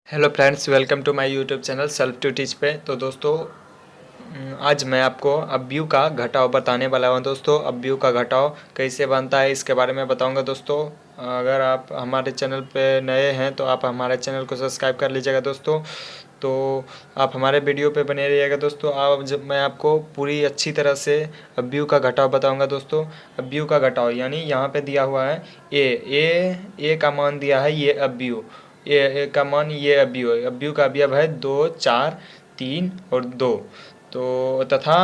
Hello friends, welcome to my YouTube channel self to teach पे। तो दोस्तों, आज मैं आपको अवयव का घटाव बताने वाला हूँ। दोस्तों, अवयव का घटाव कैसे बनता है इसके बारे में बताऊंगा। दोस्तों, अगर आप हमारे चैनल पे नए हैं तो आप हमारे चैनल को सब्सक्राइब कर लीजिएगा। दोस्तों, तो आप हमारे वीडियो पे बने रहिएगा। दोस्तों, आप जब मैं आपको पूरी अच्छी तरह से अवयव का घटाव बताऊंगा। दोस्तों, अवयव का घटाव यानी यहाँ पे दिया हुआ है ए का मान दिया है, ये अवयव ए का मान, ये अवयव का अवयव है 2, 4, 3 और 2। तो तथा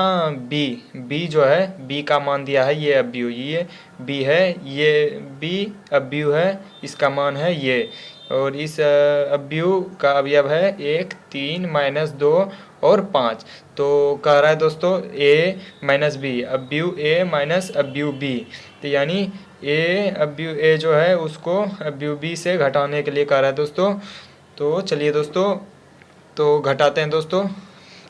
बी बी जो है, बी का मान दिया है, ये अवयव, ये बी है, ये बी अवयव है, इसका मान है ये। और इस अवयव का अवयव है 1, 3, -2 और 5। तो कह रहा है दोस्तों ए माइनस बी, अवयव ए माइनस अवयव बी। तो यानी अवयव ए जो है उसको अवयव बी से घटाने के लिए कह रहा है दोस्तों। तो चलिए दोस्तों, तो घटाते हैं दोस्तों।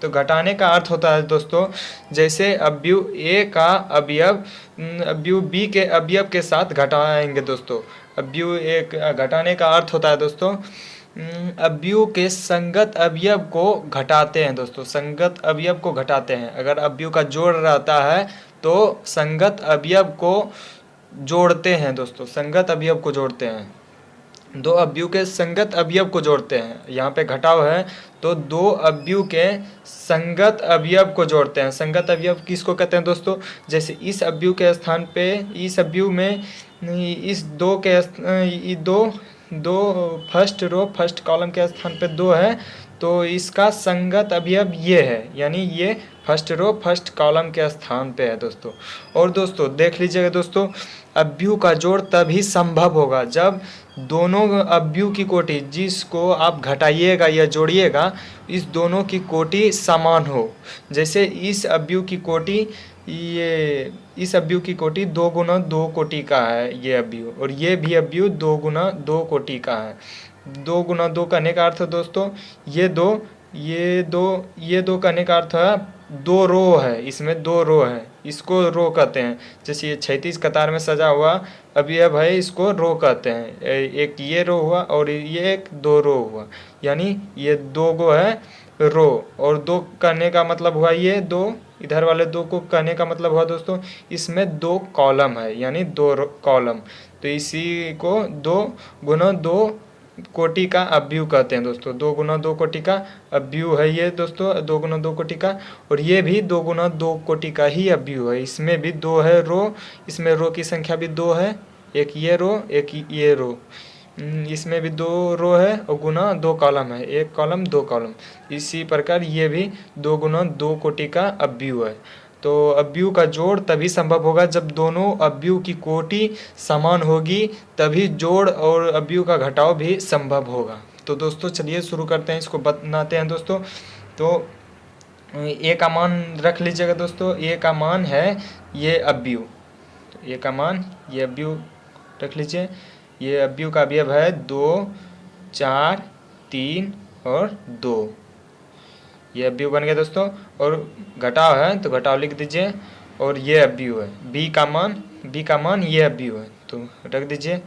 तो घटाने का अर्थ होता है दोस्तों, जैसे अवयव ए का अवयव बी के अवयव के साथ घटाएंगे। दोस्तों, अवयव ए घटाने का अर्थ होता है दोस्तों, अवयव के संगत अवयव को घटाते हैं। दोस्तों, संगत अवयव को घटाते हैं। अगर अवयव का जोड़ रहता है तो संगत अवयव को जोड़ते हैं। दोस्तों, संगत अवयव को जोड़ते हैं, दो अवयव के संगत अवयव को जोड़ते हैं। यहाँ पे घटाव है तो दो अवयव के संगत अवयव को जोड़ते हैं। संगत अवयव किसको कहते हैं दोस्तों? जैसे इस अवयव के स्थान पे, इस अवयव में इस दो के दो फर्स्ट रो फर्स्ट कॉलम के स्थान पे 2 है, तो इसका संगत अवयव ये है, यानी ये फर्स्ट रो फर्स्ट कॉलम के स्थान पे है दोस्तों। और दोस्तों देख लीजिएगा दोस्तों, अवयव का जोड़ तभी संभव होगा जब दोनों अवयव की कोटि, जिसको आप घटाइएगा या जोड़िएगा, इस दोनों की कोटि समान हो। जैसे इस अवयव की कोटि, ये इस अवयव की कोटि 2 गुना 2 कोटि का है ये अवयव, और ये भी अवयव 2 गुना 2 कोटि का है। 2 गुना 2 कहने का अर्थ है दोस्तों, ये दो कहने का अर्थ है 2 रो है, इसमें 2 रो है, इसको रो कहते हैं। जैसे ये 36 कतार में सजा हुआ अवयव है, इसको रो कहते हैं। एक ये रो हुआ और ये एक 2 रो हुआ, यानी ये 2 गो है रो। और 2 कहने का मतलब हुआ ये 2, इधर वाले 2 को कहने का मतलब हुआ दोस्तों, इसमें 2 कॉलम है, यानी 2 कॉलम। तो इसी को 2 गुना 2 कोटि का अवयव कहते हैं दोस्तों। 2 गुना 2 कोटि का अवयव है ये दोस्तों, 2 गुना 2 कोटि का। और ये भी 2 गुना 2 कोटि का ही अवयव है। इसमें भी 2 है रो, इसमें रो की संख्या भी 2 है, एक ये रो एक ये रो। इसमें भी 2 रो है और गुना 2 कॉलम है, 1 कॉलम 2 कॉलम। इसी प्रकार ये भी 2 गुना 2 कोटि का अवयव है। तो अवयव का जोड़ तभी संभव होगा जब दोनों अवयव की कोटि समान होगी, तभी जोड़ और अवयव का घटाव भी संभव होगा। तो दोस्तों चलिए शुरू करते हैं, इसको बनाते हैं दोस्तों। तो ए का मान रख लीजिएगा दोस्तों, ए का मान है ये अवयव, तो ए का मान ये अवयव रख लीजिए। ये अवयव का अवयव है 2, 4, 3 और 2। ये अवयव बन गया दोस्तों। और घटाव है तो घटाव लिख दीजिए। और ये अवयव है बी का मान ये अवयव है, तो रख दीजिए।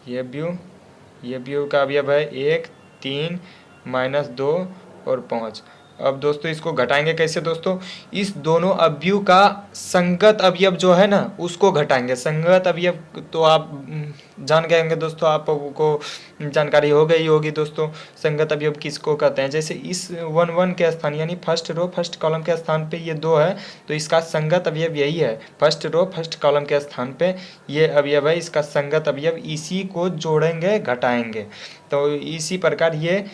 ये अवयव का अवयव है 1, 3, -2 और 5। अब दोस्तों इसको घटाएंगे कैसे दोस्तों? इस दोनों अवयव का संगत अवयव जो है ना, उसको घटाएंगे। संगत अवयव तो आप जान गए होंगे दोस्तों, आपको जानकारी हो गई होगी दोस्तों, संगत अवयव किसको कहते हैं। जैसे इस 1, 1 के स्थान, यानी फर्स्ट रो फर्स्ट कॉलम के स्थान पे ये 2 है, तो इसका संगत अवयव यही है। फर्स्ट रो फर्स्ट कॉलम के स्थान पे ये अवयव है, इसका संगत अवयव, इसी को जोड़ेंगे घटाएंगे। तो इसी प्रकार ये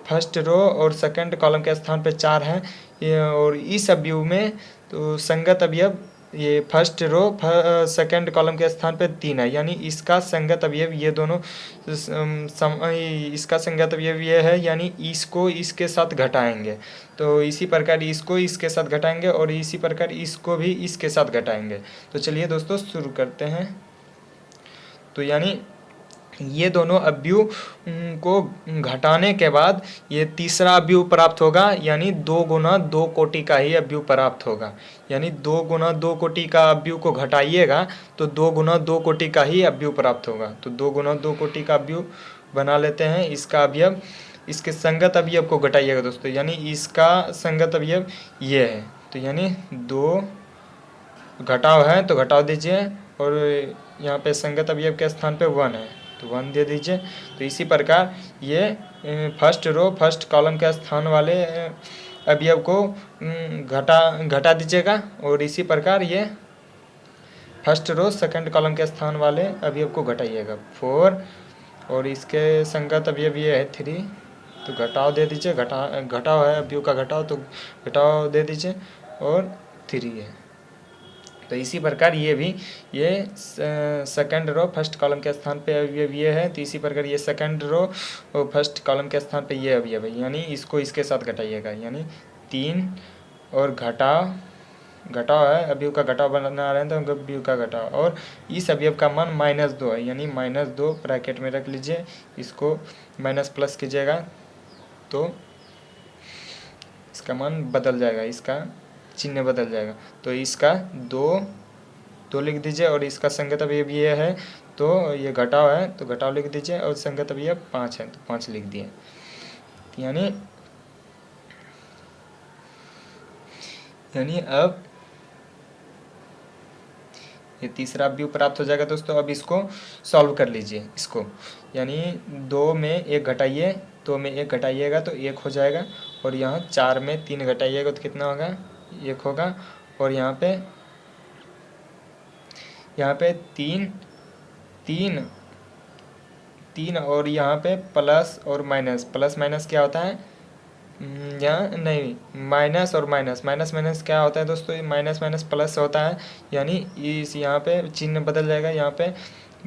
फर्स्ट रो और सेकंड कॉलम के स्थान पे 4 है, और इस अवयव में तो संगत अवयव ये फर्स्ट रो सेकंड कॉलम के स्थान पे 3 है, यानी इसका संगत अवयव ये दोनों इसका संगत अवयव ये है, यानी इसको इसके साथ घटाएंगे। तो इसी प्रकार इसको इसके साथ घटाएंगे और इसी प्रकार इसको भी इसके साथ घटाएंगे। तो चलिए दोस्तों शुरू करते हैं। तो यानी ये दोनों अवयव को घटाने के बाद ये तीसरा अवयव प्राप्त होगा, यानी 2 गुना 2 कोटि का ही अवयव प्राप्त होगा। यानी 2 गुना 2 कोटि का अवयव को घटाइएगा तो 2 गुना 2 कोटि का ही अवयव प्राप्त होगा। तो 2 गुना 2 कोटि का अवयव बना लेते हैं इसका अवयव, इसके संगत अवयव को घटाइएगा दोस्तों, यानी इसका संगत अवयव ये है, तो यानी 2 घटाव है तो घटाव दीजिए, और यहाँ पे संगत अवयव के स्थान पे 1 है तो 1 दे दीजिए। तो इसी प्रकार ये फर्स्ट रो फर्स्ट कॉलम के स्थान वाले अवयव को घटा दीजिएगा, और इसी प्रकार ये फर्स्ट रो सेकंड कॉलम के स्थान वाले अवयव को घटाइएगा 4, और इसके संगत अवयव ये है 3, तो घटाव दे दीजिए, घटाव है अवयव का घटाव तो घटाव दे दीजिए, और 3 है। तो इसी प्रकार ये भी ये सेकंड रो फर्स्ट कॉलम के स्थान पे अवयव ये है, तो इसी प्रकार ये सेकंड रो और फर्स्ट कॉलम के स्थान पे ये अवयव है, यानी इसको इसके साथ घटाइएगा, यानी 3 और घटाव है अवयव का घटाव बना रहे हैं तो अवयव का घटाव, और इस अवयव का मान -2 है, यानी -2 ब्रैकेट में रख लीजिए, इसको माइनस प्लस कीजिएगा तो इसका मान बदल जाएगा, इसका चिन्ह बदल जाएगा। तो इसका 2 लिख दीजिए, और इसका संगत अवयव ये है तो ये घटाव है तो घटाव लिख दीजिए, और संगत अवयव 5 है तो 5 लिख दिए, यानी अब ये तीसरा अवयव प्राप्त हो जाएगा दोस्तों। अब इसको सॉल्व कर लीजिए, इसको यानी 2 में 1 घटाइए, 2 में 1 घटाइएगा तो 1 हो जाएगा, और यहाँ 4 में 3 घटाइएगा तो कितना होगा 1 होगा, और यहाँ पे 3 और यहाँ पे प्लस और माइनस, प्लस माइनस क्या होता है यहाँ नहीं, माइनस और माइनस क्या होता है दोस्तों, माइनस माइनस प्लस होता है, यानी इस यहाँ पे चिन्ह बदल जाएगा, यहाँ पे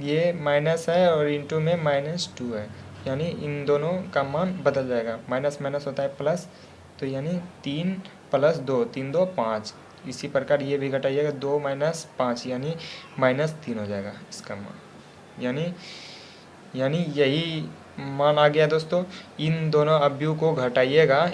ये माइनस है और इंटू में -2 है, यानी इन दोनों का मान बदल जाएगा, माइनस माइनस होता है प्लस, तो यानी 3 + 2 3 2 5, इसी प्रकार ये भी घटाइएगा 2 - 5 यानी -3 हो जाएगा इसका मान, यानी यही मान आ गया दोस्तों। इन दोनों अवयव को घटाइएगा,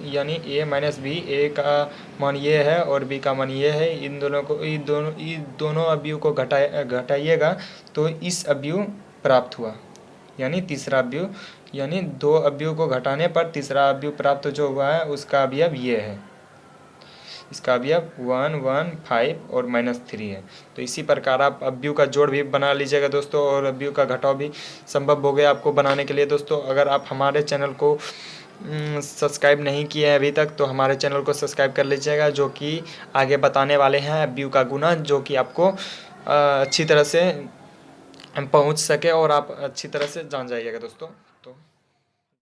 यानी a - b, a का मान ये है और b का मान ये है, इन दोनों अवयव को घटाइएगा तो इस अवयव प्राप्त हुआ, यानी तीसरा अवयव, यानी 2 अवयव को घटाने पर तीसरा अवयव प्राप्त जो हुआ है उसका अवयव ये है, इसका अवयव 1 1 5 और -3 है। तो इसी प्रकार आप अवयव का जोड़ भी बना लीजिएगा दोस्तों, और अवयव का घटाव भी संभव हो गया आपको बनाने के लिए दोस्तों। अगर आप हमारे चैनल को सब्सक्राइब नहीं किए हैं अभी तक तो हमारे चैनल को सब्सक्राइब कर लीजिएगा, जो कि आगे बताने वाले हैं अवयव का गुना, जो कि आपको अच्छी तरह से पहुंच सके और आप अच्छी तरह से जान जाइएगा दोस्तों। तो